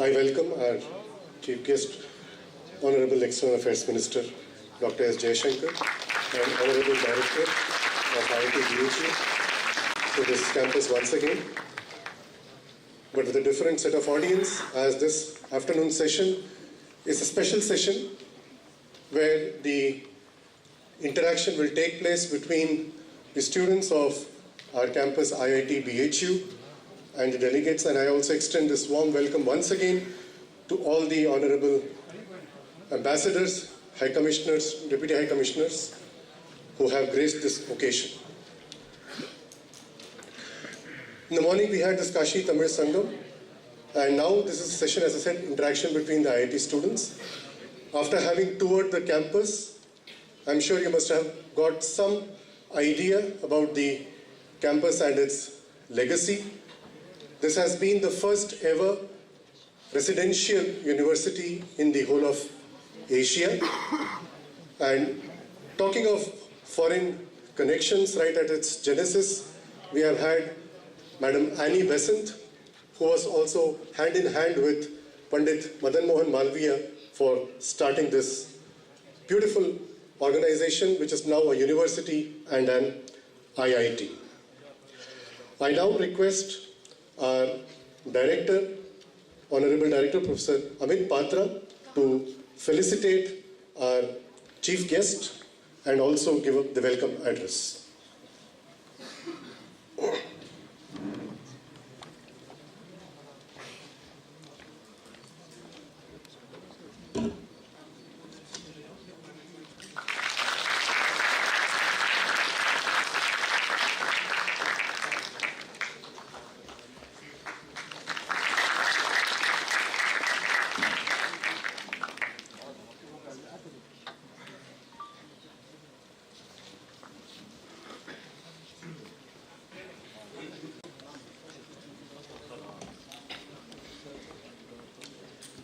I welcome our Chief Guest, Honorable External Affairs Minister, Dr. S. Jaishankar, and Honorable Director of IIT BHU to this campus once again, but with a different set of audience, as this afternoon session is a special session where the interaction will take place between the students of our campus IIT BHU and the delegates, and I also extend this warm welcome once again to all the honorable ambassadors, high commissioners, deputy high commissioners who have graced this occasion. In the morning we had this Kashi Tamil Sangam, and now this is a session, as I said, interaction between the IIT students. After having toured the campus, I'm sure you must have got some idea about the campus and its legacy. This has been the first ever residential university in the whole of Asia. And talking of foreign connections, right at its genesis, we have had Madam Annie Besant, who was also hand in hand with Pandit Madan Mohan Malviya for starting this beautiful organization, which is now a university and an IIT. I now request our Director, Honorable Director Professor Amit Patra, to felicitate our Chief Guest and also give up the welcome address.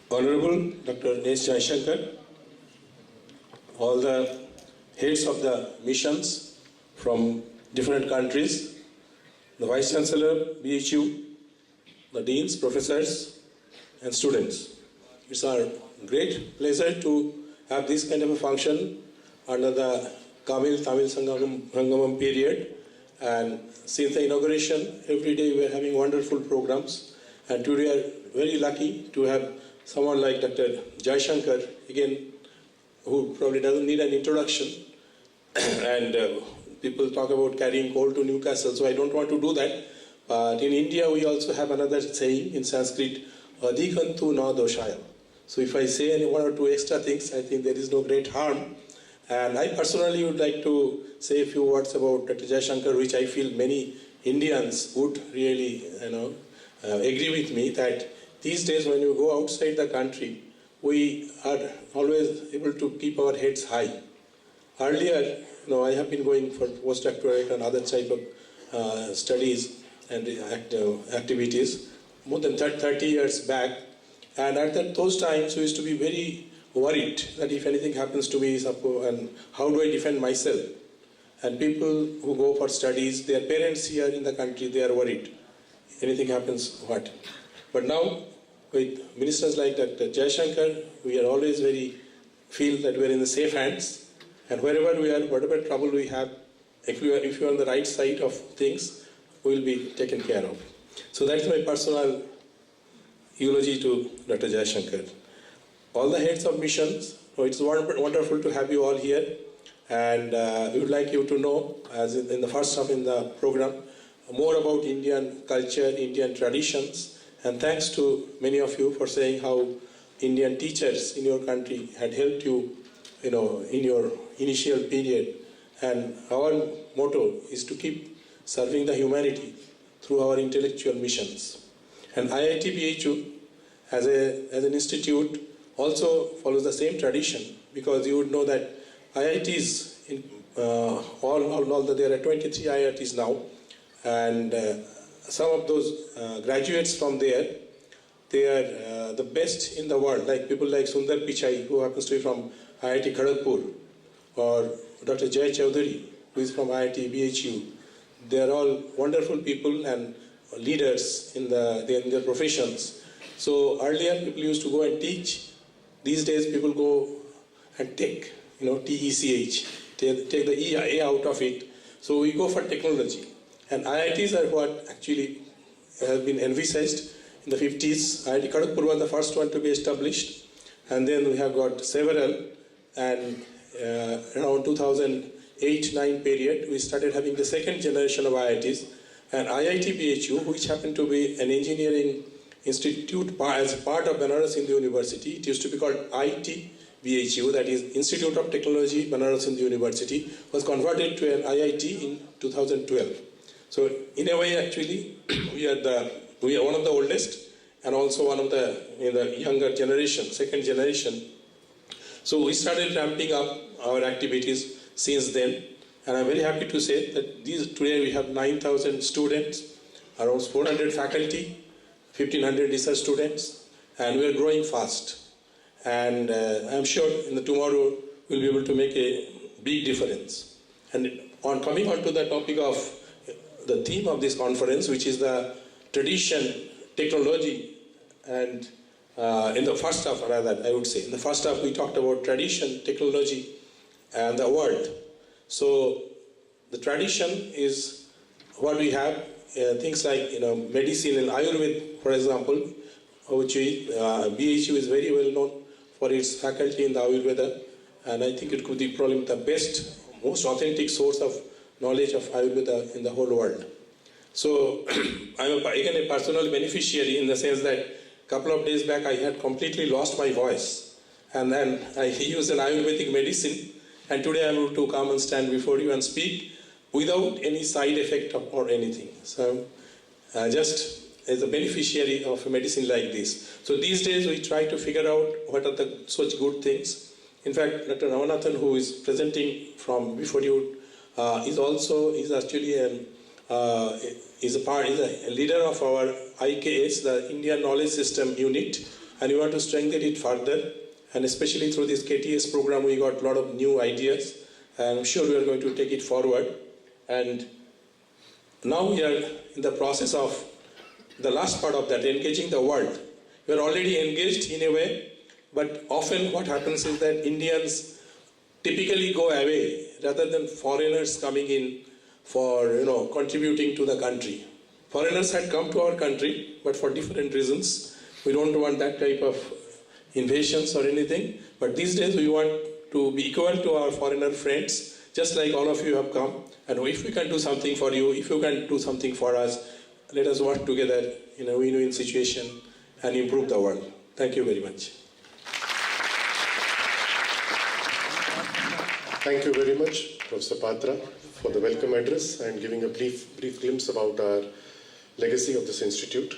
Honorable Dr. S. Jaishankar, all the heads of the missions from different countries, the Vice Chancellor, BHU, the deans, professors, and students. It's our great pleasure to have this kind of a function under the Tamil Sangamam period. And since the inauguration, every day we are having wonderful programs. And today we are very lucky to have someone like Dr. Jaishankar, again, who probably doesn't need an introduction, and people talk about carrying coal to Newcastle, so I don't want to do that. But in India, we also have another saying in Sanskrit, Adhikantu na doshaya. So if I say any one or two extra things, I think there is no great harm. And I personally would like to say a few words about Dr. Jaishankar, which I feel many Indians would really, agree with me, that these days when you go outside the country, we are always able to keep our heads high. Earlier, I have been going for postdoctorate and other type of studies and activities more than 30 years back. And at those times, we used to be very worried that if anything happens to me, and how do I defend myself? And people who go for studies, their parents here in the country, they are worried. Anything happens, what? But now, with ministers like Dr. Jaishankar, we are always feel that we are in the safe hands. And wherever we are, whatever trouble we have, if you are on the right side of things, we will be taken care of. So that's my personal eulogy to Dr. Jaishankar. All the heads of missions, it's wonderful to have you all here. And we would like you to know, as in the first half in the program, more about Indian culture, Indian traditions. And thanks to many of you for saying how Indian teachers in your country had helped you, in your initial period. And our motto is to keep serving the humanity through our intellectual missions. And IIT BHU, as an institute, also follows the same tradition, because you would know that IITs, there are 23 IITs now, and some of those graduates from there, they are the best in the world, like people like Sundar Pichai, who happens to be from IIT Kharagpur, or Dr. Jay Chaudhary, who is from IIT BHU. They are all wonderful people and leaders in their professions. So earlier people used to go and teach. These days people go and take, TECH, take the E out of it. So we go for technology. And IITs are what actually have been envisaged in the 50s. IIT Kharagpur was the first one to be established. And then we have got several. And around 2008-9 period, we started having the second generation of IITs. And IIT BHU, which happened to be an engineering institute as part of Banaras Hindu University, it used to be called IIT BHU, that is Institute of Technology Banaras Hindu University, was converted to an IIT in 2012. So in a way, actually, we are one of the oldest and also one of in the younger generation, second generation. So we started ramping up our activities since then. And I'm very happy to say that today we have 9,000 students, around 400 faculty, 1,500 research students, and we are growing fast. And I'm sure tomorrow we'll be able to make a big difference. And coming on to the topic of the theme of this conference, which is the tradition, technology, and in the first half, rather, I would say. In the first half, we talked about tradition, technology, and the world. So the tradition is what we have, things like medicine and Ayurveda, for example, which BHU is very well known for its faculty in the Ayurveda, and I think it could be probably the best, most authentic source of knowledge of Ayurveda in the whole world. So I'm again a personal beneficiary in the sense that a couple of days back I had completely lost my voice, and then I used an Ayurvedic medicine, and today I'm able to come and stand before you and speak without any side effect or anything. So just as a beneficiary of a medicine like this. So these days we try to figure out what are such good things. In fact, Dr. Ramanathan, who is presenting from before you, is actually a leader of our IKS, the Indian Knowledge System Unit, and we want to strengthen it further. And especially through this KTS program, we got a lot of new ideas, and I'm sure we are going to take it forward. And now we are in the process of the last part of that, engaging the world. We are already engaged in a way, but often what happens is that Indians typically go away rather than foreigners coming in for contributing to the country. Foreigners had come to our country, but for different reasons. We don't want that type of invasions or anything, but these days we want to be equal to our foreigner friends. just like all of you have come. And if we can do something for you, if you can do something for us, let us work together in a win-win situation and improve the world. Thank you very much. Thank you very much, Professor Patra, for the welcome address and giving a brief glimpse about our legacy of this institute.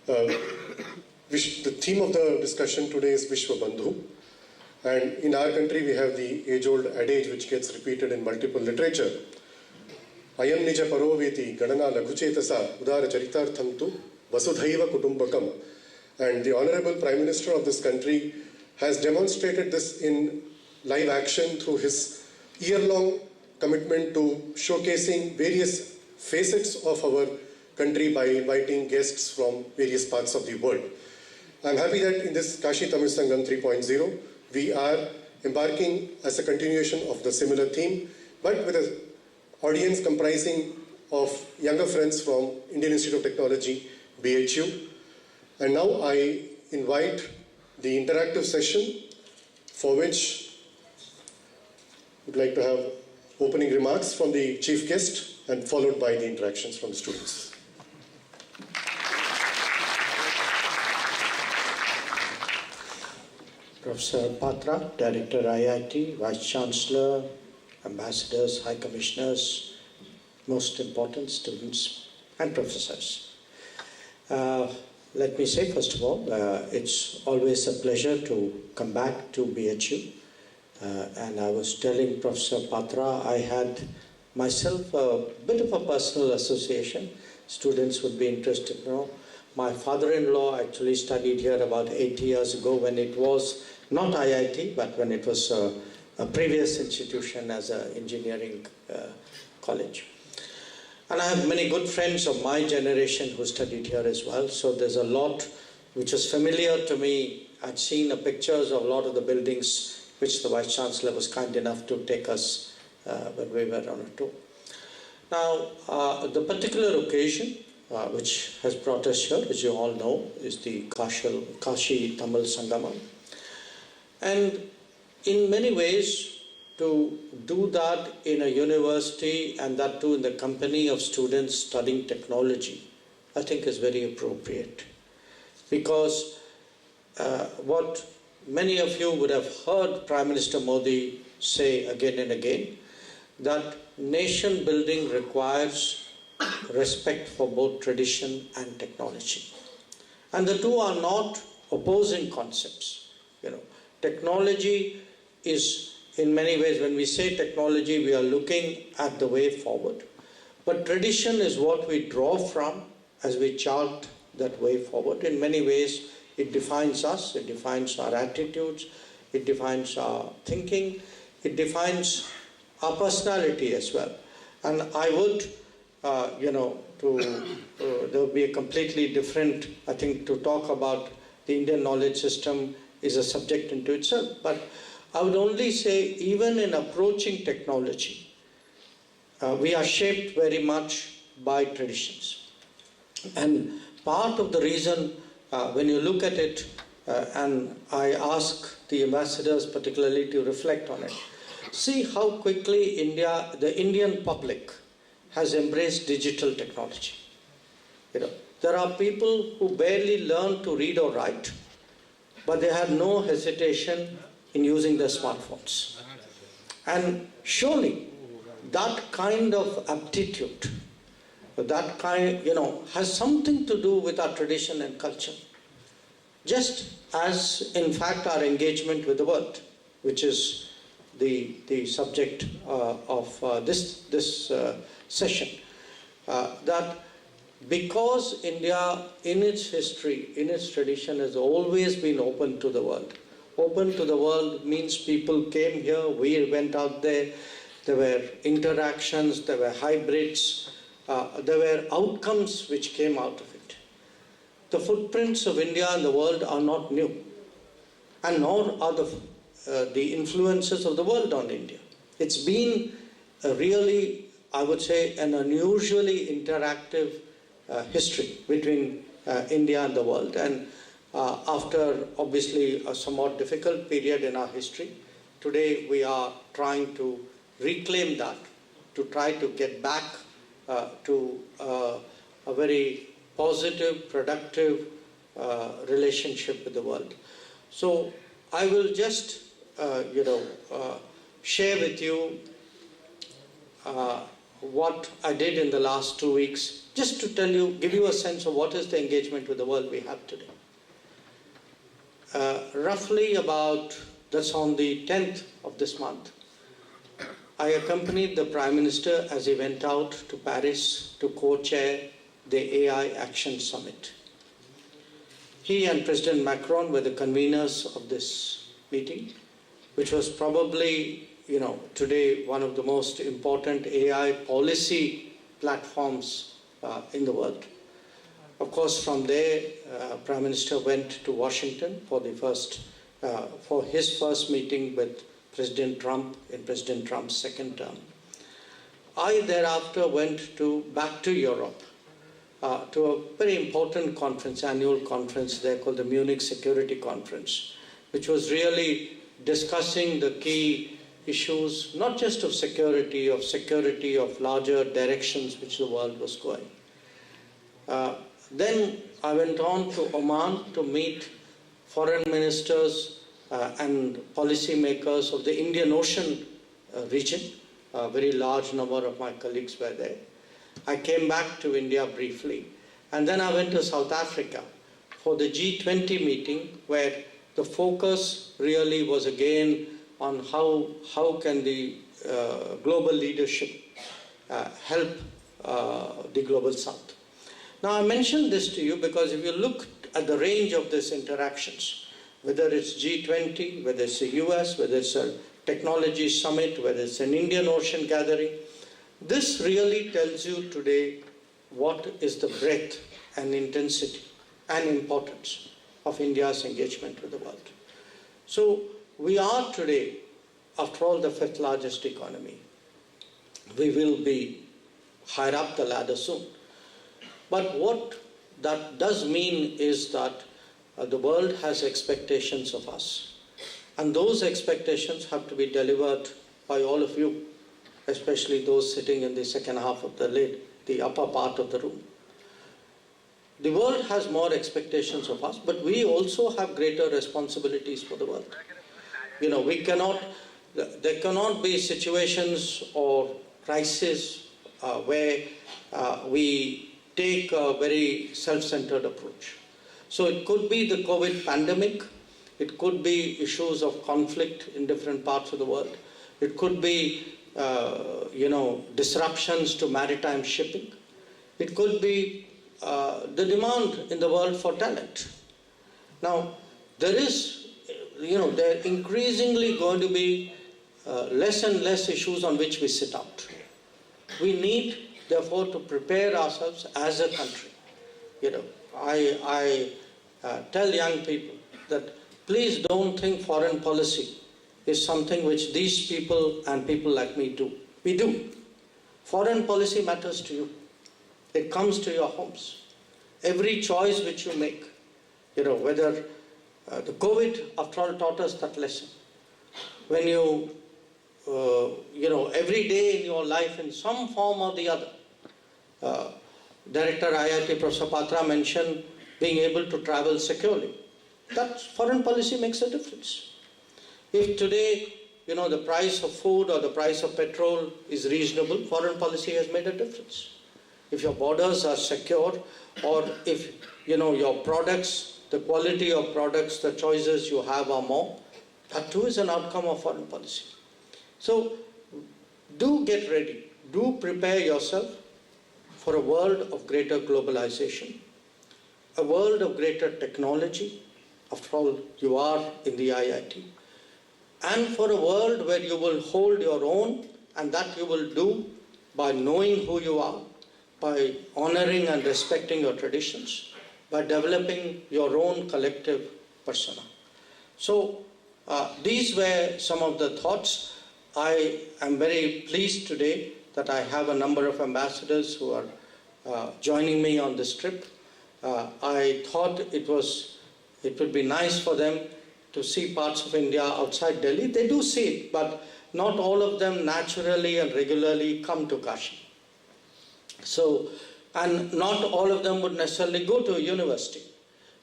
The theme of the discussion today is Vishwa Bandhu. And in our country, we have the age-old adage which gets repeated in multiple literature. Ayam nija paroveti ganana laghuchetasa udara charitartham tu vasudhaiva kutumbakam. And the Honorable Prime Minister of this country has demonstrated this in live action through his year-long commitment to showcasing various facets of our country by inviting guests from various parts of the world. I'm happy that in this Kashi Tamil Sangam 3.0, we are embarking as a continuation of the similar theme, but with an audience comprising of younger friends from Indian Institute of Technology, BHU. And now I invite the interactive session, for which I would like to have opening remarks from the chief guest and followed by the interactions from the students. Professor Patra, Director IIT, Vice Chancellor, Ambassadors, High Commissioners, most important students and professors. Let me say first of all, it's always a pleasure to come back to BHU. And I was telling Professor Patra, I had myself a bit of a personal association. Students would be interested to know. My father-in-law actually studied here about 80 years ago when it was not IIT, but when it was a previous institution as an engineering college. And I have many good friends of my generation who studied here as well. So there's a lot which is familiar to me. I'd seen pictures of a lot of the buildings which the Vice Chancellor was kind enough to take us when we were on a tour. Now, the particular occasion which has brought us here, as you all know, is the Kashi Tamil Sangamam. And in many ways, to do that in a university and that too in the company of students studying technology, I think is very appropriate. Because what many of you would have heard Prime Minister Modi say again and again, that nation building requires respect for both tradition and technology. And the two are not opposing concepts. Technology is, in many ways, when we say technology, we are looking at the way forward. But tradition is what we draw from as we chart that way forward. In many ways, it defines us, it defines our attitudes, it defines our thinking, it defines our personality as well. And I would, there would be a completely different, I think, to talk about the Indian knowledge system is a subject into itself. But I would only say, even in approaching technology, we are shaped very much by traditions. And part of the reason, when you look at it, and I ask the ambassadors particularly to reflect on it, see how quickly the Indian public has embraced digital technology. There are people who barely learn to read or write, but they have no hesitation in using their smartphones. And surely that kind of aptitude, that kind, has something to do with our tradition and culture. Just as, in fact, our engagement with the world, which is the subject of this session, that because India, in its history, in its tradition, has always been open to the world. Open to the world means people came here, we went out there were interactions, there were hybrids, there were outcomes which came out of it. The footprints of India in the world are not new, and nor are the influences of the world on India. It's been a really, I would say, an unusually interactive history between India and the world. And after obviously a somewhat difficult period in our history, today we are trying to reclaim that, to try to get back to a very positive, productive relationship with the world. So I will just, share with you what I did in the last 2 weeks, just to tell you, give you a sense of what is the engagement with the world we have today. Roughly about, that's on the 10th of this month, I accompanied the Prime Minister as he went out to Paris to co-chair the AI Action Summit. He and President Macron were the conveners of this meeting, which was probably, today one of the most important AI policy platforms in the world. Of course, from there, Prime Minister went to Washington for his first meeting with President Trump in President Trump's second term. I thereafter went back to Europe to a very important conference, annual conference there called the Munich Security Conference, which was really discussing the key issues, not just of security, of larger directions which the world was going. Then I went on to Oman to meet foreign ministers and policymakers of the Indian Ocean region. A very large number of my colleagues were there. I came back to India briefly, and then I went to South Africa for the G20 meeting, where the focus really was again on how can the global leadership help the global south. Now I mention this to you because if you look at the range of these interactions, whether it's G20, whether it's the US, whether it's a technology summit, whether it's an Indian Ocean gathering, this really tells you today what is the breadth and intensity and importance of India's engagement with the world. So we are today, after all, the 5th largest economy. We will be higher up the ladder soon. But what that does mean is that the world has expectations of us. And those expectations have to be delivered by all of you, especially those sitting in the second half of the lid, the upper part of the room. The world has more expectations of us, but we also have greater responsibilities for the world. There cannot be situations or crises where we take a very self-centered approach. So it could be the COVID pandemic, it could be issues of conflict in different parts of the world, it could be disruptions to maritime shipping, it could be the demand in the world for talent. Now, there are increasingly going to be less and less issues on which we sit out. We need, therefore, to prepare ourselves as a country. I tell young people that please don't think foreign policy is something which these people and people like me do. We do. Foreign policy matters to you. It comes to your homes. Every choice which you make, whether the COVID, after all, taught us that lesson. When you, every day in your life, in some form or the other, Director IIT Professor Patra mentioned being able to travel securely. That foreign policy makes a difference. If today, the price of food or the price of petrol is reasonable, foreign policy has made a difference. If your borders are secure, or if, your products, the quality of products, the choices you have are more, that too is an outcome of foreign policy. So, do get ready. Do prepare yourself for a world of greater globalization, a world of greater technology. After all, you are in the IIT. And for a world where you will hold your own, and that you will do by knowing who you are, by honoring and respecting your traditions, by developing your own collective persona. So these were some of the thoughts. I am very pleased today that I have a number of ambassadors who are joining me on this trip. I thought it would be nice for them to see parts of India outside Delhi. They do see it, but not all of them naturally and regularly come to Kashi. So, and not all of them would necessarily go to a university.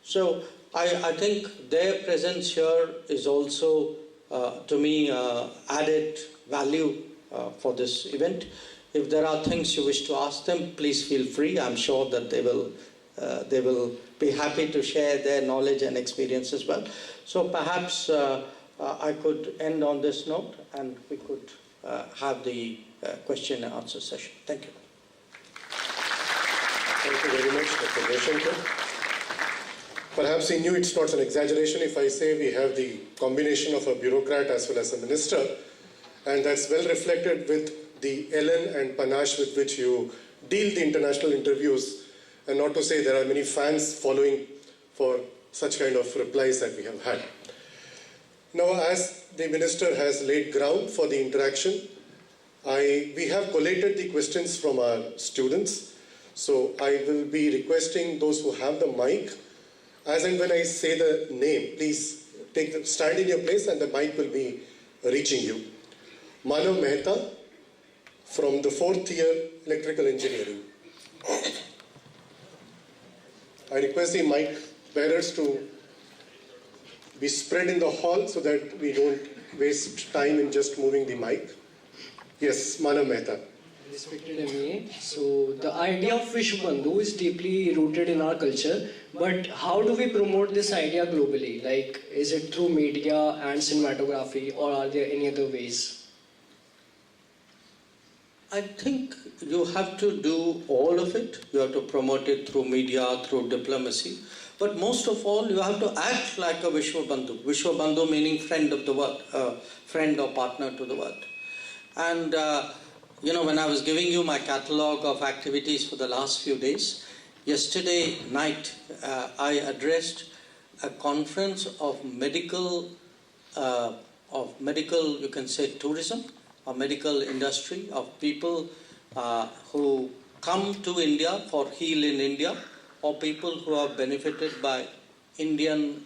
So I think their presence here is also, to me, added value for this event. If there are things you wish to ask them, please feel free. I'm sure that they will be happy to share their knowledge and experience as well. So perhaps I could end on this note and we could have the question and answer session. Thank you. Thank you very much, Dr. Jaishankar. Perhaps in you it's not an exaggeration if I say we have the combination of a bureaucrat as well as a minister, and that's well reflected with the elan and panache with which you deal the international interviews, and not to say there are many fans following for such kind of replies that we have had. Now, as the minister has laid ground for the interaction, we have collated the questions from our students. So I will be requesting those who have the mic, as and when I say the name, please stand in your place and the mic will be reaching you. Manav Mehta from the 4th year Electrical Engineering. I request the mic bearers to be spread in the hall so that we don't waste time in just moving the mic. Yes, Manav Mehta. Respected MEA, so the idea of Vishwa Bandhu is deeply rooted in our culture, but how do we promote this idea globally? Like, is it through media and cinematography, or are there any other ways? I think you have to do all of it. You have to promote it through media, through diplomacy. But most of all, you have to act like a Vishwa Bandhu. Vishwa Bandhu meaning friend of the world, friend or partner to the world. And you know, when I was giving you my catalogue of activities for the last few days, yesterday night I addressed a conference of medical, you can say tourism, or medical industry, of people who come to India for Heal in India, or people who are benefited by Indian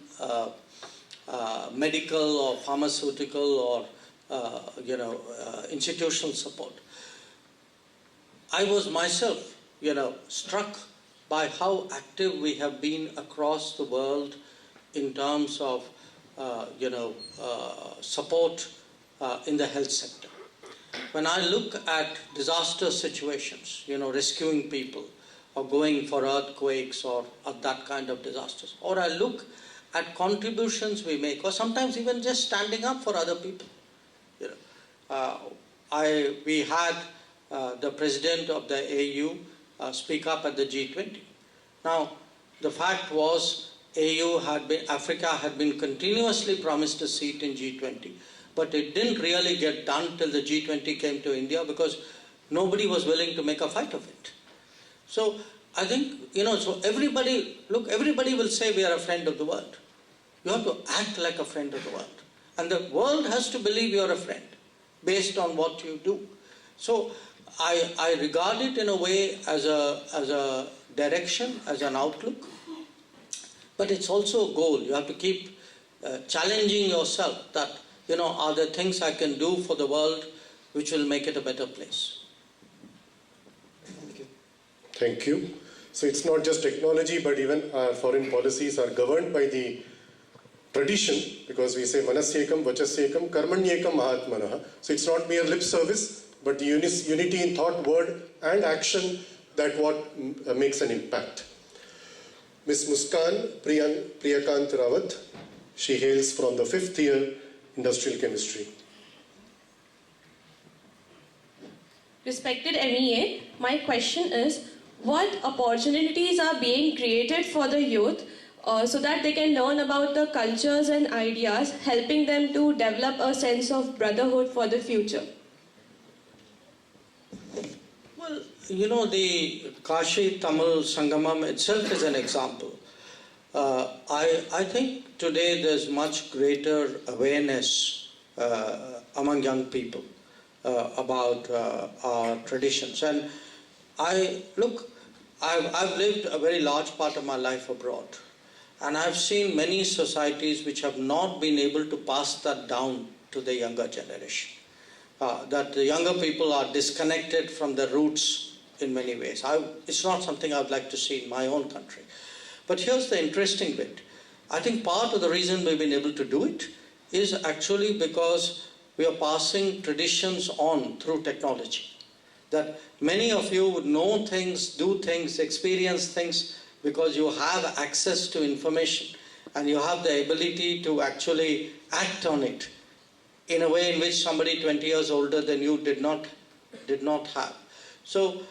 medical or pharmaceutical or institutional support. I was myself, struck by how active we have been across the world in terms of, support in the health sector. When I look at disaster situations, rescuing people, or going for earthquakes or that kind of disasters, or I look at contributions we make, or sometimes even just standing up for other people. We had the president of the AU speak up at the G20. Now, the fact was Africa had been continuously promised a seat in G20, but it didn't really get done till the G20 came to India because nobody was willing to make a fight of it. So I think, so everybody will say we are a friend of the world. You have to act like a friend of the world. And the world has to believe you are a friend based on what you do. So I regard it in a way as a direction, as an outlook, but it's also a goal. You have to keep challenging yourself that, are there things I can do for the world which will make it a better place? Thank you. Thank you. So it's not just technology, but even our foreign policies are governed by the tradition, because we say manasyekam, vachasyekam, karmanyekam mahatmanah. So it's not mere lip service, but the unity in thought, word and action that what makes an impact. Ms. Muskan Priyakant Rawat, she hails from the 5th year Industrial Chemistry. Respected MEA, my question is, what opportunities are being created for the youth so that they can learn about the cultures and ideas, helping them to develop a sense of brotherhood for the future? Well, the Kashi Tamil Sangamam itself is an example. I think today there's much greater awareness among young people about our traditions. And I've lived a very large part of my life abroad. And I've seen many societies which have not been able to pass that down to the younger generation. that the younger people are disconnected from their roots in many ways. It's not something I would like to see in my own country. But here's the interesting bit. I think part of the reason we've been able to do it is actually because we are passing traditions on through technology. That many of you would know things, do things, experience things because you have access to information and you have the ability to actually act on it in a way in which somebody 20 years older than you did not have. So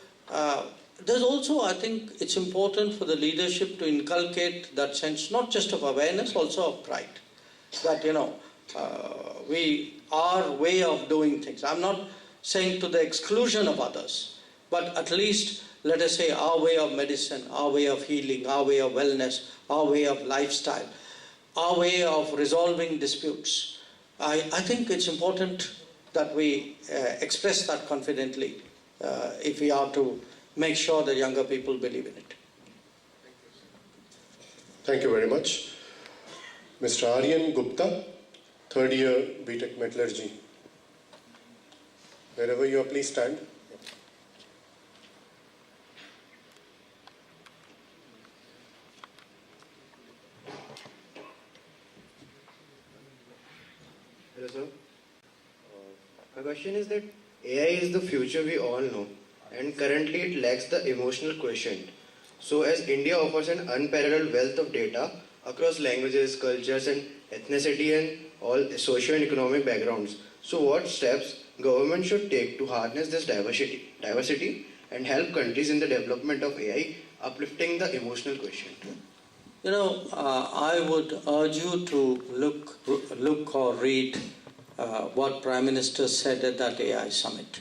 there's also, I think, it's important for the leadership to inculcate that sense, not just of awareness, also of pride. That, our way of doing things. I'm not saying to the exclusion of others, but at least, let us say, our way of medicine, our way of healing, our way of wellness, our way of lifestyle, our way of resolving disputes. I think it's important that we express that confidently if we are to make sure that younger people believe in it. Thank you very much. Mr. Aryan Gupta, third year BTech Metallurgy. Wherever you are, please stand. Hello, sir. My question is that AI is the future we all know, and currently it lacks the emotional quotient. So, as India offers an unparalleled wealth of data across languages, cultures, and ethnicity, and all socio and economic backgrounds, so what steps government should take to harness this diversity and help countries in the development of AI, uplifting the emotional quotient? I would urge you to look or read what Prime Minister said at that AI summit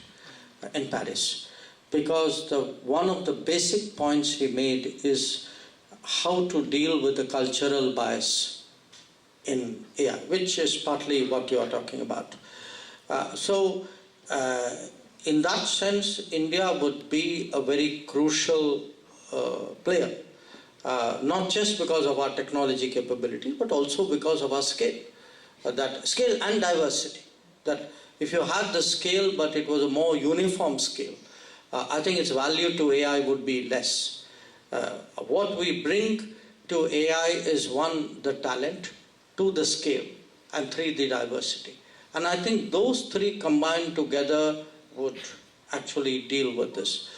in Paris, because one of the basic points he made is how to deal with the cultural bias in AI, which is partly what you are talking about. In that sense, India would be a very crucial player, not just because of our technology capability, but also because of our scale. That scale and diversity. That if you had the scale, but it was a more uniform scale, I think its value to AI would be less. What we bring to AI is one, the talent, two, the scale, and three, the diversity. And I think those three combined together would actually deal with this.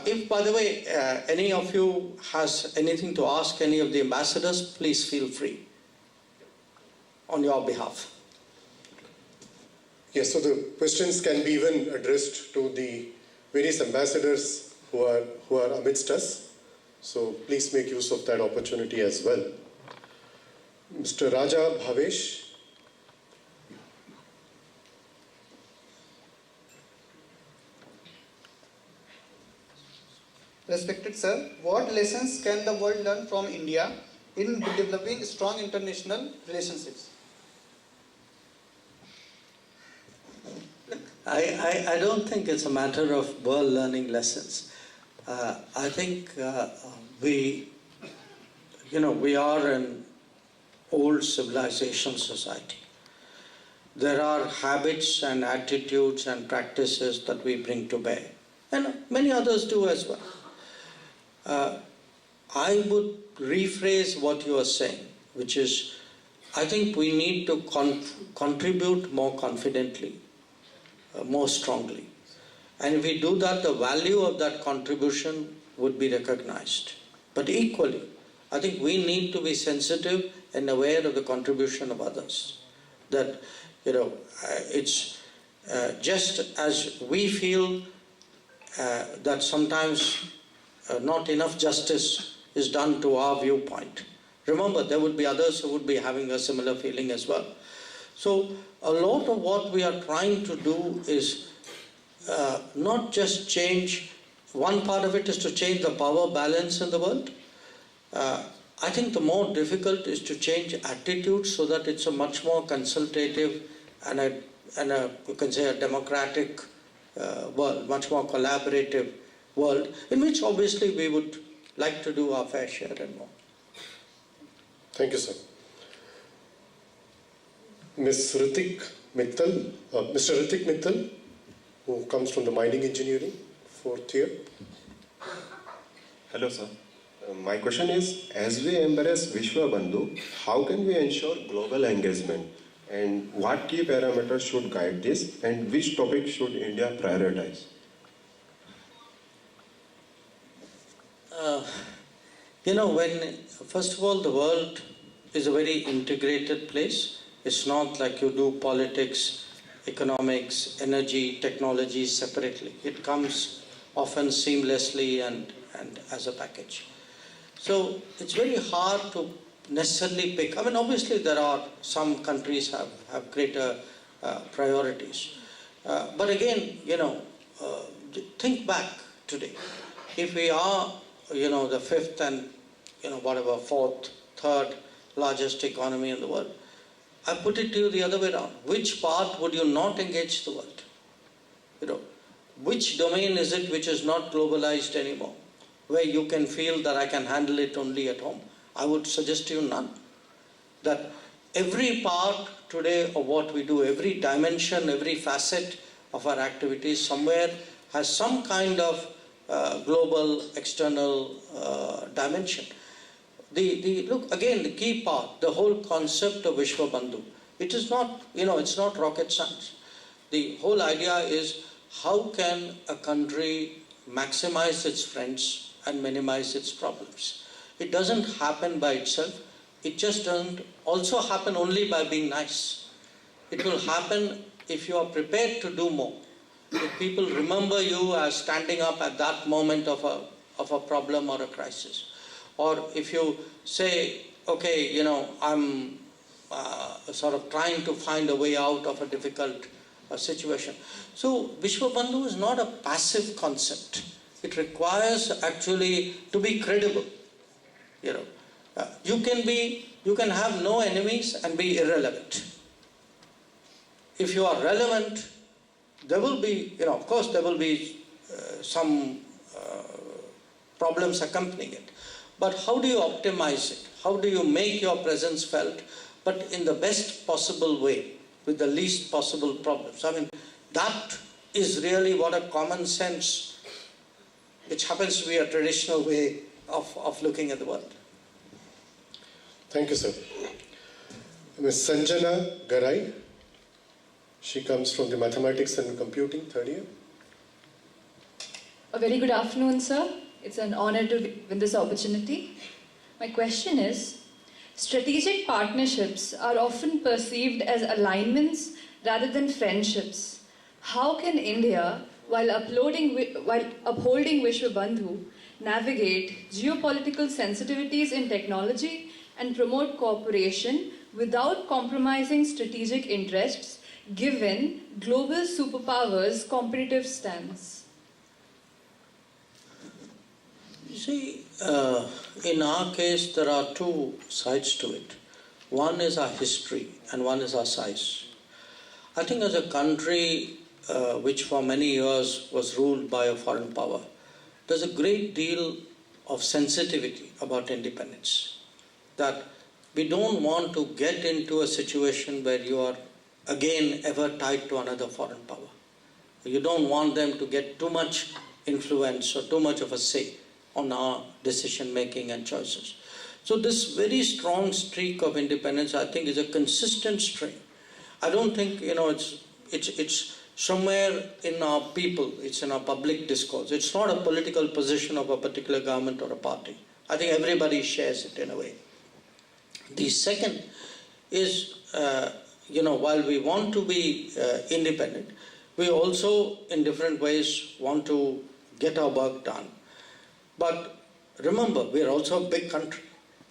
If, by the way, any of you has anything to ask any of the ambassadors, please feel free on your behalf. Yes, so the questions can be even addressed to the various ambassadors who are amidst us. So please make use of that opportunity as well. Mr. Raja Bhavesh. Respected sir, what lessons can the world learn from India in developing strong international relationships? I don't think it's a matter of world learning lessons. I think we are an old civilization society. There are habits and attitudes and practices that we bring to bear, and many others do as well. I would rephrase what you are saying, which is, I think we need to contribute more confidently, more strongly. And if we do that, the value of that contribution would be recognized. But equally, I think we need to be sensitive and aware of the contribution of others. That, it's just as we feel that sometimes not enough justice is done to our viewpoint. Remember, there would be others who would be having a similar feeling as well. So a lot of what we are trying to do is not just change, one part of it is to change the power balance in the world. I think the more difficult is to change attitudes so that it's a much more consultative and you can say a democratic world, much more collaborative world, in which obviously we would like to do our fair share and more. Thank you, sir. Ms. Ritik Mittal, Mr. Ritik Mittal, who comes from the mining engineering, 4th year. Hello, sir. My question is, as we embrace Vishwa Bandhu, how can we ensure global engagement? And what key parameters should guide this? And which topic should India prioritize? First of all, the world is a very integrated place. It's not like you do politics, economics, energy, technology separately. It comes often seamlessly and as a package. So it's very hard to necessarily pick. Obviously there are some countries have greater priorities. But again, think back today. If we are, the fifth and, fourth, third largest economy in the world, I put it to you the other way around. Which part would you not engage the world? Which domain is it which is not globalized anymore, where you can feel that I can handle it only at home? I would suggest to you none. That every part today of what we do, every dimension, every facet of our activities somewhere has some kind of global external dimension. Look, again, the key part, the whole concept of Vishwa Bandhu, it is not, it's not rocket science. The whole idea is how can a country maximize its friends and minimize its problems. It doesn't happen by itself. It just doesn't also happen only by being nice. It will happen if you are prepared to do more. If people remember you as standing up at that moment of a problem or a crisis. Or if you say, okay, I'm sort of trying to find a way out of a difficult situation. So Vishwa Bandhu is not a passive concept. It requires actually to be credible. You can have no enemies and be irrelevant. If you are relevant, there will be, of course there will be some problems accompanying it. But how do you optimize it? How do you make your presence felt, but in the best possible way, with the least possible problems? That is really what a common sense, which happens to be a traditional way of looking at the world. Thank you, sir. Ms. Sanjana Garai. She comes from the Mathematics and Computing, 3rd year. A very good afternoon, sir. It's an honor to win this opportunity. My question is, strategic partnerships are often perceived as alignments rather than friendships. How can India, while upholding Vishwa Bandhu, navigate geopolitical sensitivities in technology and promote cooperation without compromising strategic interests, given global superpowers' competitive stance? You see, in our case, there are two sides to it. One is our history and one is our size. I think as a country which for many years was ruled by a foreign power, there's a great deal of sensitivity about independence. That we don't want to get into a situation where you are again ever tied to another foreign power. You don't want them to get too much influence or too much of a say on our decision making and choices. So this very strong streak of independence, I think, is a consistent stream. I don't think, it's somewhere in our people, it's in our public discourse. It's not a political position of a particular government or a party. I think everybody shares it in a way. The second is, while we want to be independent, we also in different ways want to get our work done. But remember, we are also a big country,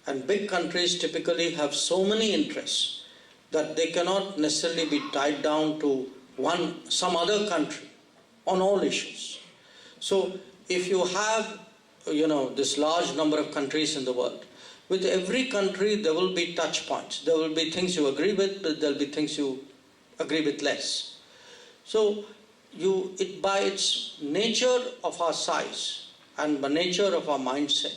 and big countries typically have so many interests that they cannot necessarily be tied down to some other country on all issues. So if you have, this large number of countries in the world, with every country there will be touch points. There will be things you agree with, but there will be things you agree with less. So by its nature of our size and the nature of our mindset,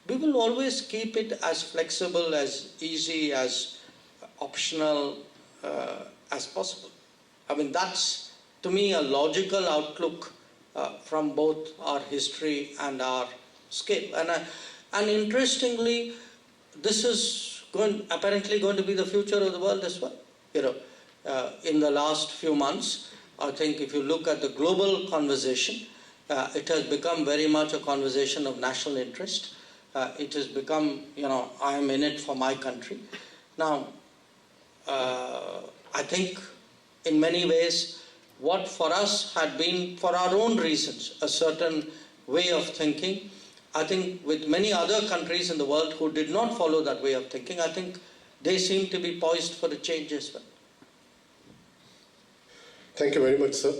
we will always keep it as flexible, as easy, as optional as possible. That's to me, a logical outlook from both our history and our scale. And interestingly, this is apparently going to be the future of the world as well. In the last few months, I think if you look at the global conversation, it has become very much a conversation of national interest. It has become, I am in it for my country. Now, I think in many ways, what for us had been, for our own reasons, a certain way of thinking, I think with many other countries in the world who did not follow that way of thinking, I think they seem to be poised for a change as well. Thank you very much, sir.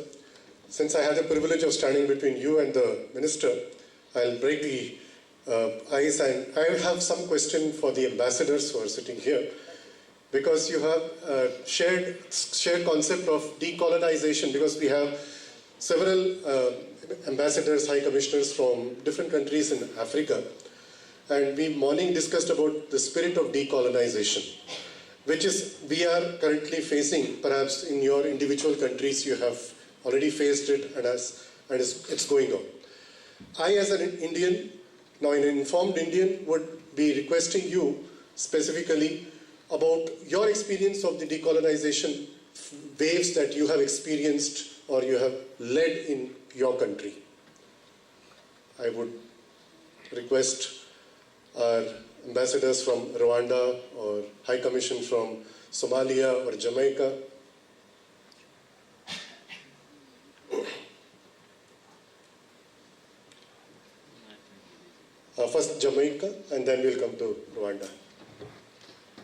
Since I had the privilege of standing between you and the minister, I'll break the ice, and I will have some question for the ambassadors who are sitting here, because you have shared concept of decolonization, because we have several ambassadors, high commissioners from different countries in Africa, and we morning discussed about the spirit of decolonization, which is we are currently facing. Perhaps in your individual countries you have already faced it, and it's going on. I, as an Indian, now an informed Indian, would be requesting you specifically about your experience of the decolonization waves that you have experienced or you have led in your country. I would request our ambassadors from Rwanda or High Commission from Somalia or Jamaica. First Jamaica, and then we'll come to Rwanda.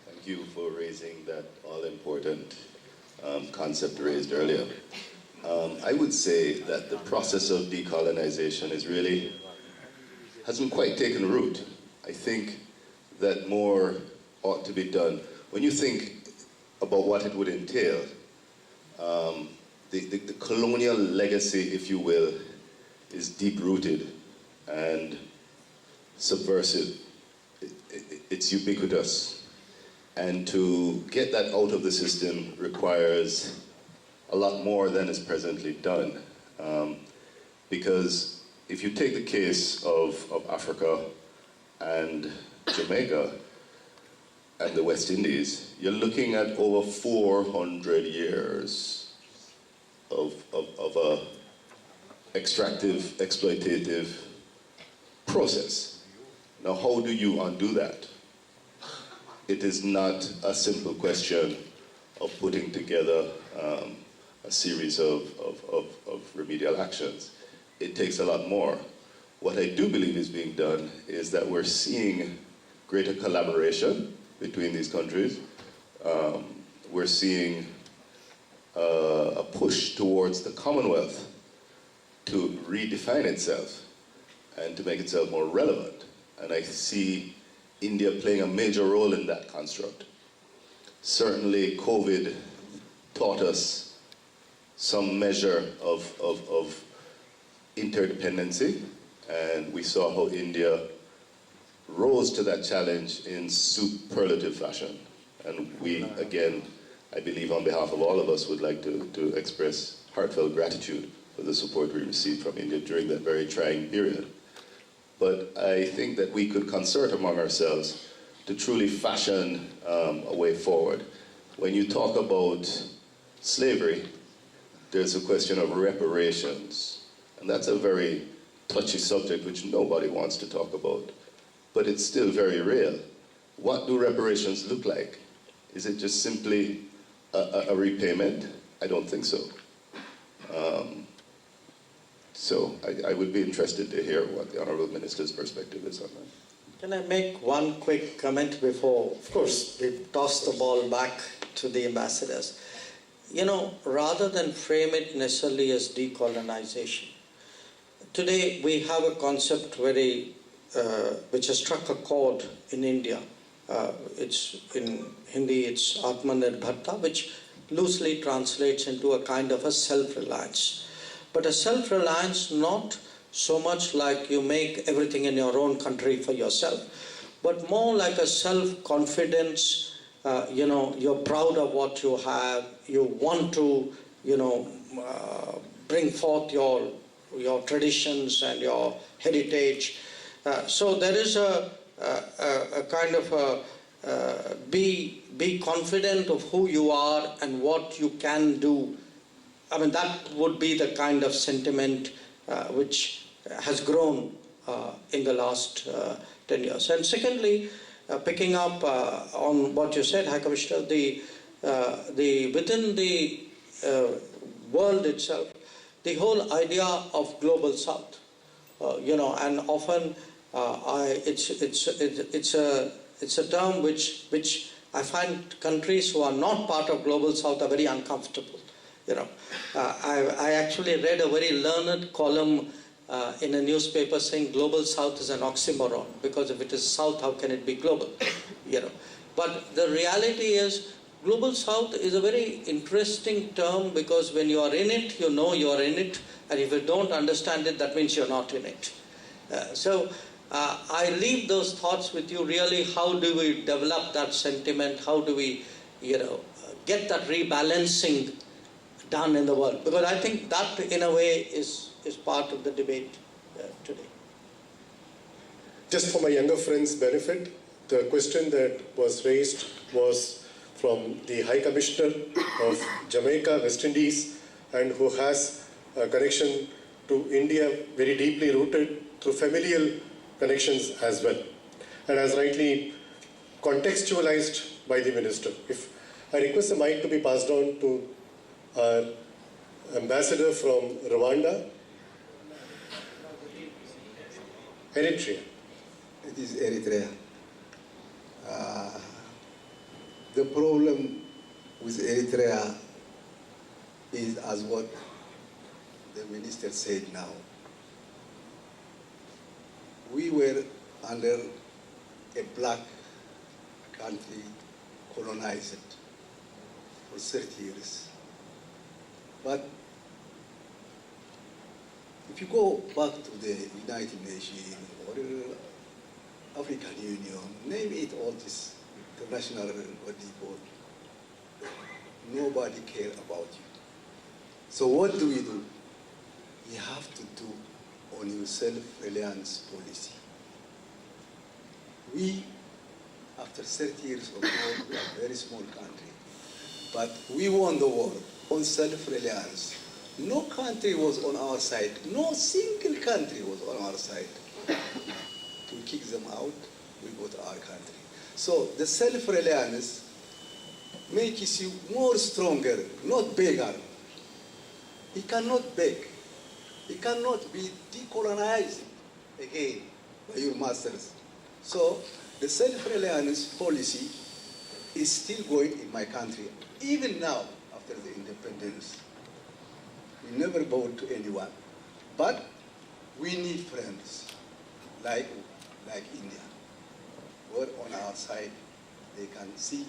Thank you for raising that all-important concept raised earlier. I would say that the process of decolonization hasn't quite taken root. I think that more ought to be done. When you think about what it would entail, the colonial legacy, if you will, is deep-rooted and subversive. It's ubiquitous. And to get that out of the system requires a lot more than is presently done. Because if you take the case of Africa and Jamaica and the West Indies, you're looking at over 400 years of a extractive, exploitative process. Now, how do you undo that? It is not a simple question of putting together a series of remedial actions. It takes a lot more. What I do believe is being done is that we're seeing greater collaboration between these countries. We're seeing a push towards the Commonwealth to redefine itself and to make itself more relevant. And I see India playing a major role in that construct. Certainly, COVID taught us some measure of interdependency, and we saw how India rose to that challenge in superlative fashion. And we, again, I believe on behalf of all of us, would like to express heartfelt gratitude for the support we received from India during that very trying period. But I think that we could concert among ourselves to truly fashion a way forward. When you talk about slavery, there's a question of reparations. And that's a very touchy subject which nobody wants to talk about. But it's still very real. What do reparations look like? Is it just simply a repayment? I don't think so. So I would be interested to hear what the Honourable Minister's perspective is on that. Can I make one quick comment before, of course, we toss the ball back to the ambassadors? Rather than frame it necessarily as decolonization, today we have a concept which has struck a chord in India. It's in Hindi, it's Atmanirbharta, which loosely translates into a kind of a self-reliance. But a self-reliance not so much like you make everything in your own country for yourself, but more like a self-confidence. You're proud of what you have. You want to, bring forth your traditions and your heritage. So there is a kind of be confident of who you are and what you can do. I mean, that would be the kind of sentiment which has grown in the last 10 years. And secondly, picking up on what you said, High Commissioner, within the world itself, the whole idea of global South, and often it's a term which I find countries who are not part of global South are very uncomfortable. I actually read a very learned column in a newspaper saying global South is an oxymoron, because if it is South, how can it be global? But the reality is, global South is a very interesting term, because when you are in it, you know you are in it, and if you don't understand it, that means you're not in it. So I leave those thoughts with you. Really, how do we develop that sentiment? How do we, get that rebalancing done in the world? Because I think that, in a way, is part of the debate today. Just for my younger friends' benefit, the question that was raised was from the High Commissioner of Jamaica, West Indies, and who has a connection to India very deeply rooted through familial connections as well, and as rightly contextualized by the Minister. If I request the mic to be passed on to our ambassador from Rwanda, Eritrea. It is Eritrea. The problem with Eritrea is as what the minister said now. We were under a black country, colonized for 30 years. But if you go back to the United Nations or African Union, name it all this international body, nobody cares about you. So what do? You have to do on your self-reliance policy. We, after 30 years of war, we are a very small country, but we won the war on self-reliance. No country was on our side. No single country was on our side. To kick them out, we got our country. So the self-reliance makes you more stronger, not bigger. He cannot beg. He cannot be decolonized again by your masters. So the self-reliance policy is still going in my country, even now after the independence. We never bowed to anyone, but we need friends like India, who are on our side. They can see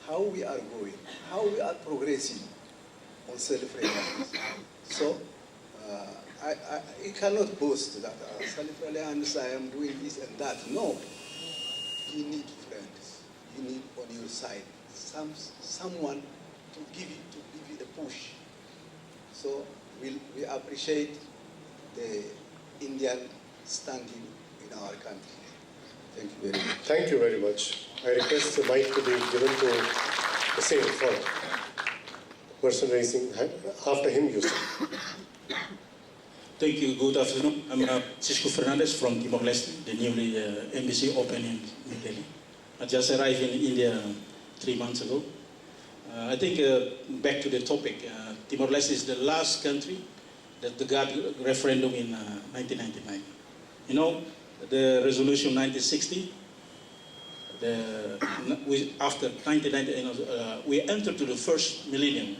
how we are going, how we are progressing on self-reliance. So I cannot boast that self-reliance, I am doing this and that. No, you need friends. You need on your side someone to give you a push. So we appreciate the Indian standing in our country. Thank you very much. Thank you very much. I request the mic to be given to the same person raising hand. After him, you sir. Thank you. Good afternoon. I'm Cisco Fernandez from Timor-Leste, the newly embassy opened in New Delhi. I just arrived in India 3 months ago. I think back to the topic, Timor-Leste is the last country that got referendum in 1999. You know, the resolution 1960, after 1990, we entered to the first millennium,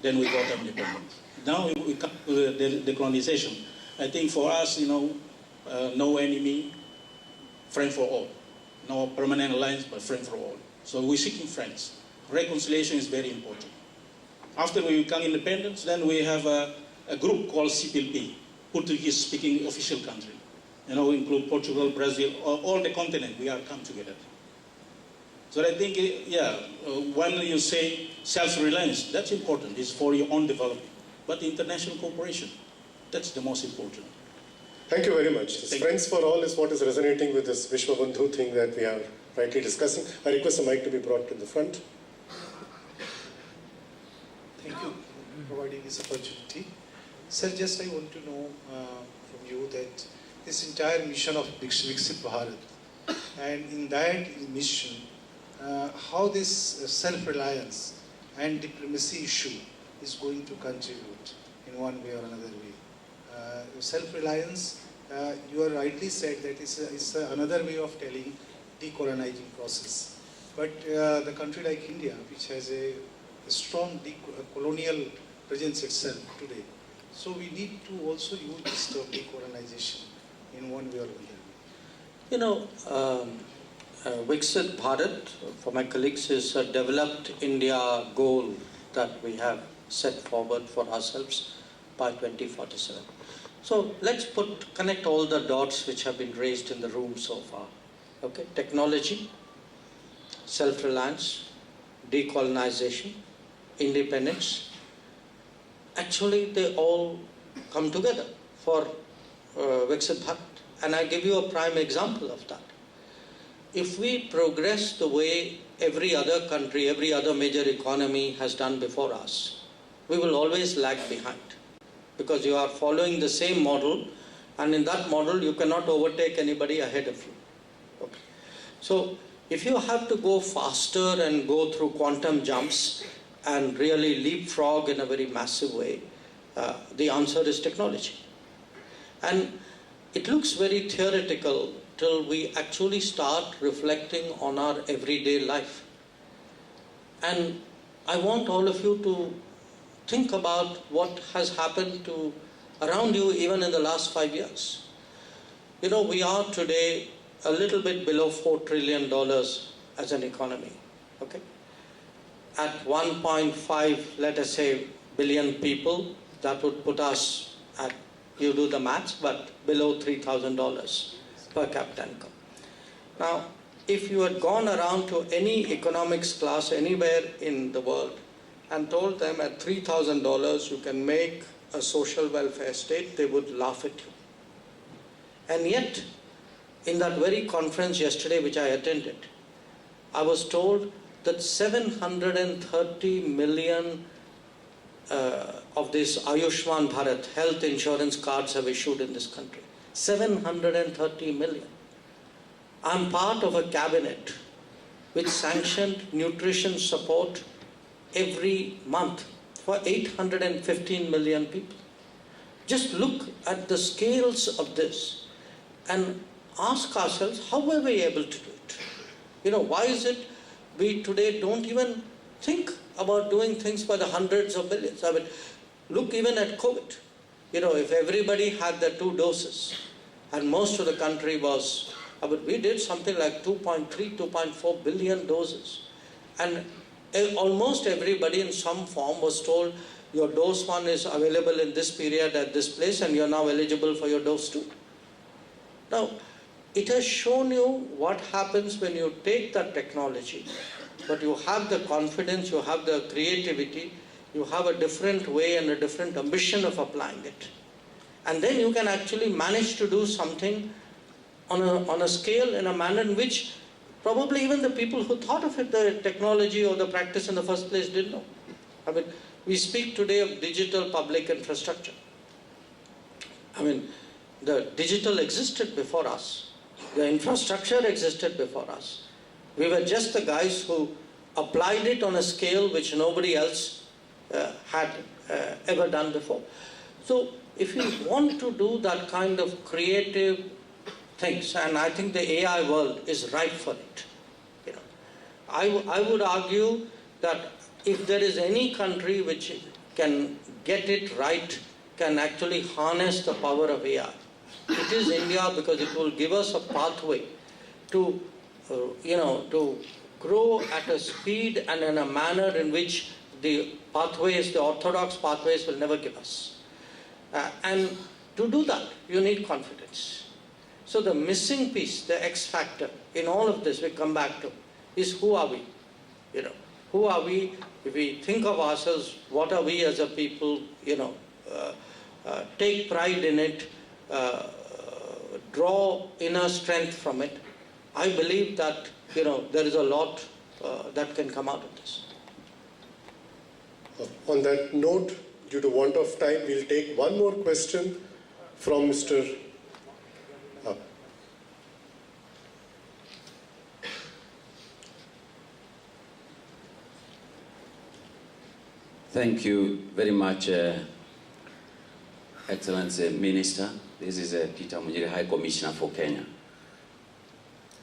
then we got independence. Now we come to the decolonization. I think for us, no enemy, friend for all. No permanent alliance, but friend for all. So we're seeking friends. Reconciliation is very important. After we become independence, then we have a group called CPLP, Portuguese-speaking official country. Include Portugal, Brazil, all the continent, we are come together. So I think, when you say self-reliance, that's important. It's for your own development. but international cooperation. That's the most important. Thank you very much. This Friends for All is what is resonating with this Vishwa Bandhu thing that we are rightly discussing. I request the mic to be brought to the front. Thank you for providing this opportunity. Sir, just I want to know from you that this entire mission of Viksit Bharat, and in that mission, how this self-reliance and diplomacy issue is going to contribute in one way or another way. Self-reliance, you are rightly said that it's another way of telling decolonizing process. But the country like India, which has a strong colonial presence itself today, so we need to also use this term decolonization in one way or another way. Viksit Bharat, for my colleagues, is a developed India goal that we have set forward for ourselves by 2047. So let's connect all the dots which have been raised in the room so far. Okay, technology, self-reliance, decolonization, independence. Actually, they all come together for Viksit Bharat. And I give you a prime example of that. If we progress the way every other country, every other major economy has done before us, we will always lag behind. Because you are following the same model, and in that model you cannot overtake anybody ahead of you. Okay. So if you have to go faster and go through quantum jumps and really leapfrog in a very massive way, the answer is technology. And it looks very theoretical till we actually start reflecting on our everyday life. And I want all of you to think about what has happened to around you even in the last 5 years. You know, we are today a little bit below $4 trillion as an economy, okay? At 1.5, let us say, billion people, that would put us at, you do the maths, but below $3,000 per capita income. Now, if you had gone around to any economics class anywhere in the world and told them at $3,000 you can make a social welfare state, they would laugh at you. And yet, in that very conference yesterday which I attended, I was told that 730 million of these Ayushman Bharat health insurance cards have issued in this country. 730 million. I'm part of a cabinet which sanctioned nutrition support every month for 815 million people. Just look at the scales of this and ask ourselves, how were we able to do it? You know, why is it we today don't even think about doing things by the hundreds of millions? I mean, look even at COVID. You know, if everybody had the 2 doses and most of the country was, I mean, we did something like 2.3, 2.4 billion doses. And almost everybody in some form was told, your dose 1 is available in this period at this place and you're now eligible for your dose 2. Now, it has shown you what happens when you take that technology, but you have the confidence, you have the creativity, you have a different way and a different ambition of applying it. And then you can actually manage to do something on a scale, in a manner in which probably even the people who thought of it, the technology or the practice in the first place, didn't know. I mean, we speak today of digital public infrastructure. I mean, the digital existed before us. The infrastructure existed before us. We were just the guys who applied it on a scale which nobody else had ever done before. So if you want to do that kind of creative things, and I think the AI world is ripe for it. You know, I would argue that if there is any country which can get it right, can actually harness the power of AI, it is India, because it will give us a pathway to, to grow at a speed and in a manner in which the pathways, the orthodox pathways, will never give us. And to do that, you need confidence. So the missing piece, the X factor in all of this we come back to, is who are we? You know, Who are we? If we think of ourselves, what are we as a people? Take pride in it, draw inner strength from it. I believe that there is a lot that can come out of this. On that note, due to want of time, we'll take one more question from Mr. Thank you very much, Excellency Minister. This is Peter Mujiri, High Commissioner for Kenya.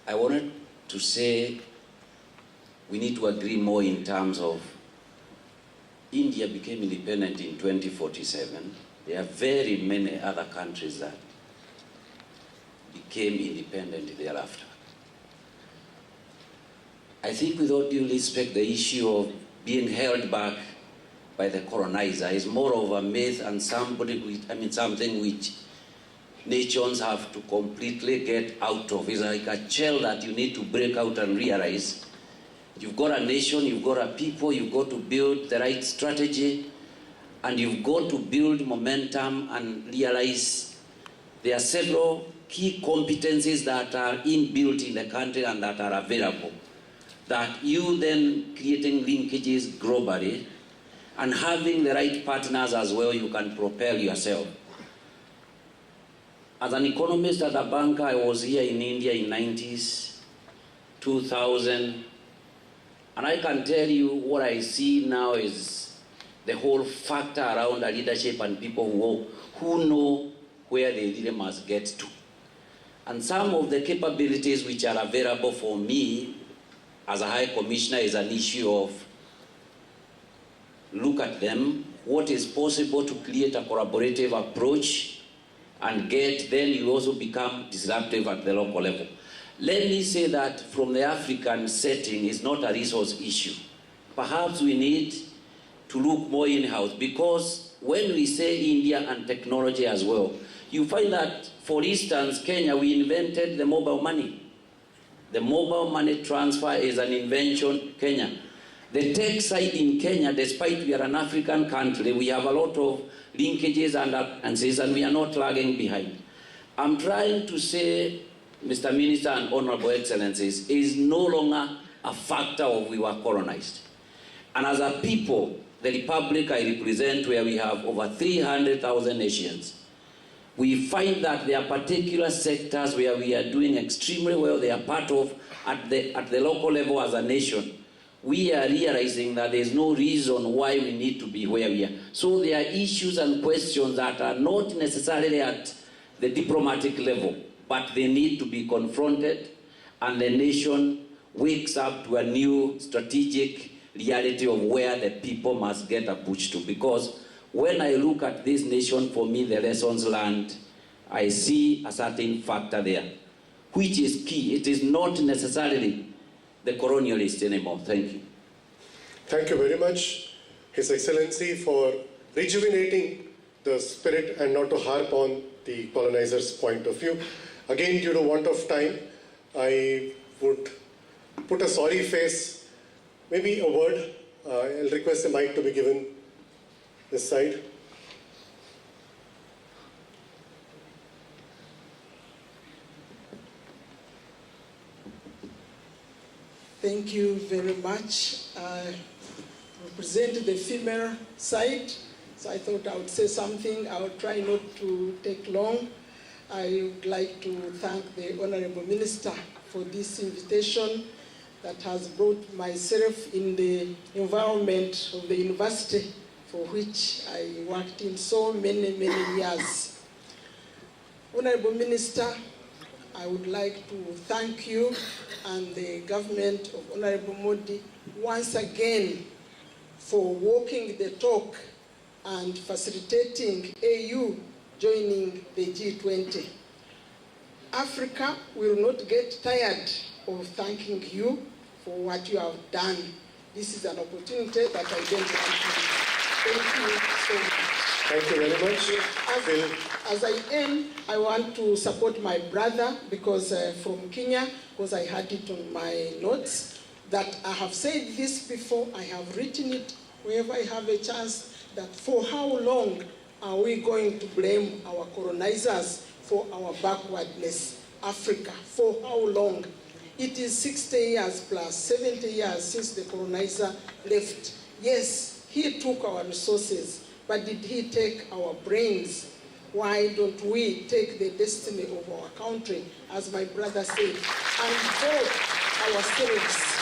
I wanted to say we need to agree more in terms of India became independent in 2047. There are very many other countries that became independent thereafter. I think with all due respect, the issue of being held back by the colonizer is more of a myth and something which nations have to completely get out of. It's like a shell that you need to break out and realize you've got a nation, you've got a people, you've got to build the right strategy, and you've got to build momentum and realize there are several key competencies that are inbuilt in the country and that are available, that you then creating linkages globally and having the right partners as well, you can propel yourself. As an economist at a banker, I was here in India in 90s, 2000, and I can tell you what I see now is the whole factor around the leadership and people who know where they really must get to. And some of the capabilities which are available for me as a High Commissioner is an issue of look at them, what is possible to create a collaborative approach and then you also become disruptive at the local level. Let me say that from the African setting, it's not a resource issue. Perhaps we need to look more in-house, because when we say India and technology as well, you find that, for instance, Kenya, we invented the mobile money. The mobile money transfer is an invention, Kenya. The tech side in Kenya, despite we are an African country, we have a lot of linkages and we are not lagging behind. I'm trying to say, Mr. Minister and Honorable Excellencies, is no longer a factor of we were colonized. And as a people, the republic I represent, where we have over 300,000 nations, we find that there are particular sectors where we are doing extremely well. They are part of, at the local level as a nation, we are realizing that there's no reason why we need to be where we are. So there are issues and questions that are not necessarily at the diplomatic level, but they need to be confronted, and the nation wakes up to a new strategic reality of where the people must get a push to. Because when I look at this nation, for me, the lessons learned, I see a certain factor there, which is key. It is not necessarily the colonialist anymore. Thank you. Thank you very much, His Excellency, for rejuvenating the spirit and not to harp on the colonizer's point of view. Again, due to want of time, I would put a sorry face, maybe a word. I'll request the mic to be given this side. Thank you very much. I represent the female side, so I thought I would say something. I will try not to take long. I would like to thank the Honorable Minister for this invitation that has brought myself in the environment of the university for which I worked in so many years. Honorable Minister, I would like to thank you and the government of Honorable Modi once again for walking the talk and facilitating AU joining the G20. Africa will not get tired of thanking you for what you have done. This is an opportunity that I don't want to miss. Thank you so much. Thank you very much. As I end, I want to support my brother because from Kenya, because I had it on my notes. that I have said this before, I have written it wherever I have a chance, that for how long are we going to blame our colonizers for our backwardness? Africa, for how long? It is 60 years plus 70 years since the colonizer left. Yes, he took our resources, but did he take our brains? Why don't we take the destiny of our country, as my brother said, and vote ourselves?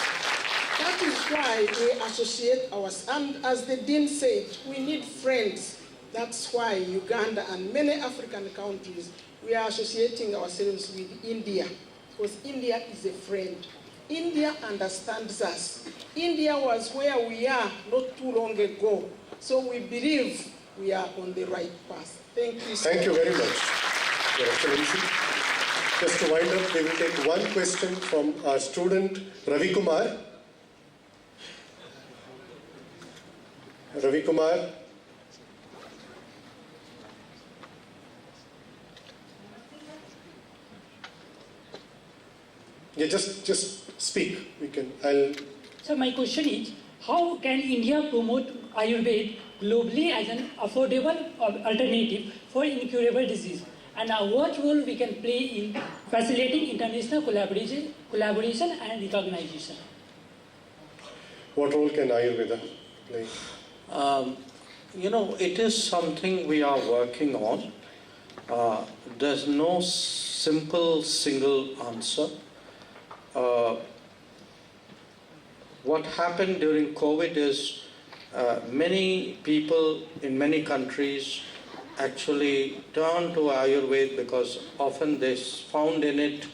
That is why we associate ourselves. And as the Dean said, we need friends. That's why Uganda and many African countries, we are associating ourselves with India, because India is a friend. India understands us. India was where we are not too long ago. So we believe we are on the right path. Thank you, sir. Thank you very much, Your Excellency. Just to wind up, we will take one question from our student, Ravi Kumar. Ravi Kumar. Yeah, just speak. So my question is, how can India promote Ayurveda globally as an affordable alternative for incurable disease? And what role we can play in facilitating international collaboration and recognition? What role can Ayurveda play? It is something we are working on. There's no simple single answer. What happened during COVID is many people in many countries actually turned to Ayurveda because often they found in it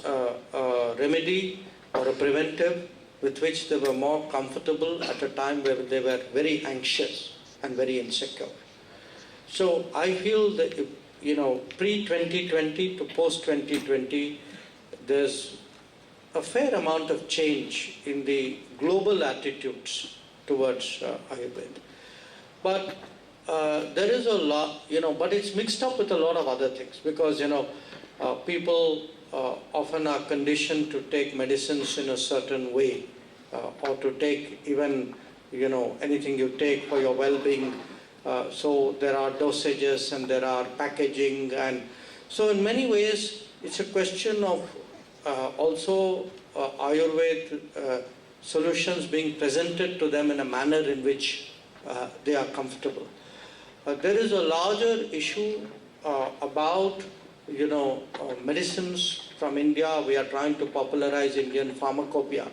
a remedy or a preventive with which they were more comfortable at a time where they were very anxious and very insecure. So I feel that, pre-2020 to post-2020, there's a fair amount of change in the global attitudes towards Ayurveda. But there is a lot, but it's mixed up with a lot of other things because, people often are conditioned to take medicines in a certain way or to take even, anything you take for your well-being. So there are dosages and there are packaging, and so in many ways it's a question of also Ayurveda solutions being presented to them in a manner in which they are comfortable. There is a larger issue about medicines from India. We are trying to popularize Indian pharmacopoeia.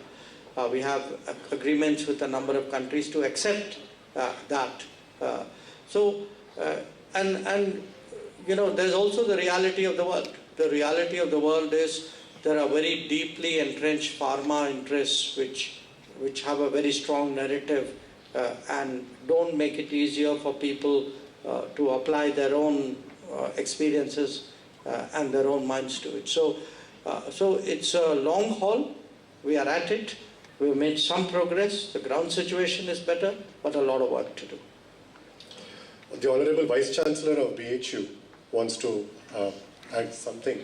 We have agreements with a number of countries to accept that. There's also the reality of the world. The reality of the world is there are very deeply entrenched pharma interests which have a very strong narrative and don't make it easier for people to apply their own experiences and their own minds to it. So it's a long haul. We are at it. We've made some progress. The ground situation is better, but a lot of work to do. The Honorable Vice Chancellor of BHU wants to add something.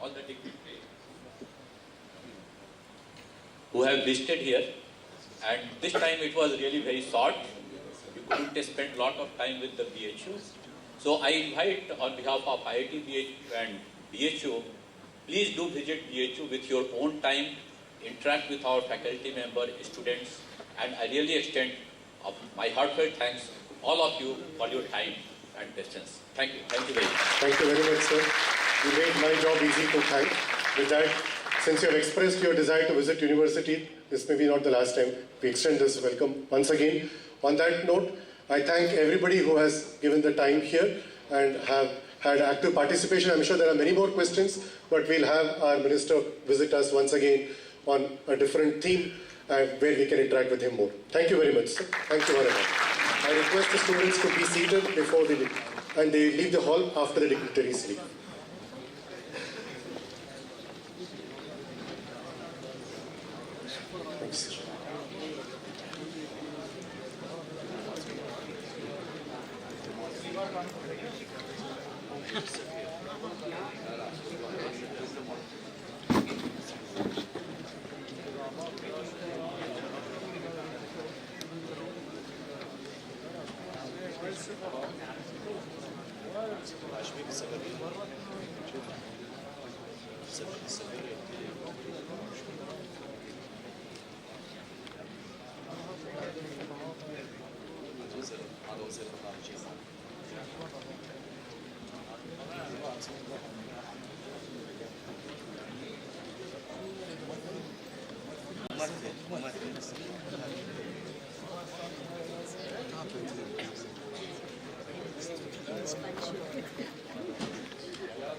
All the dignitaries who have visited here, and this time it was really very short. You couldn't spend a lot of time with the BHU. So I invite on behalf of IIT, BHU and BHU, please do visit BHU with your own time, interact with our faculty members, students, and I really extend my heartfelt thanks to all of you for your time and patience. Thank you. Thank you very much. Thank you very much, sir. You made my job easy to thank. With that, since you have expressed your desire to visit university, this may be not the last time. We extend this welcome once again. On that note, I thank everybody who has given the time here and have had active participation. I'm sure there are many more questions, but we'll have our minister visit us once again on a different theme where we can interact with him more. Thank you very much, sir. Thank you very much. I request the students to be seated before they leave, and they leave the hall after the dignitaries leave. Thanks.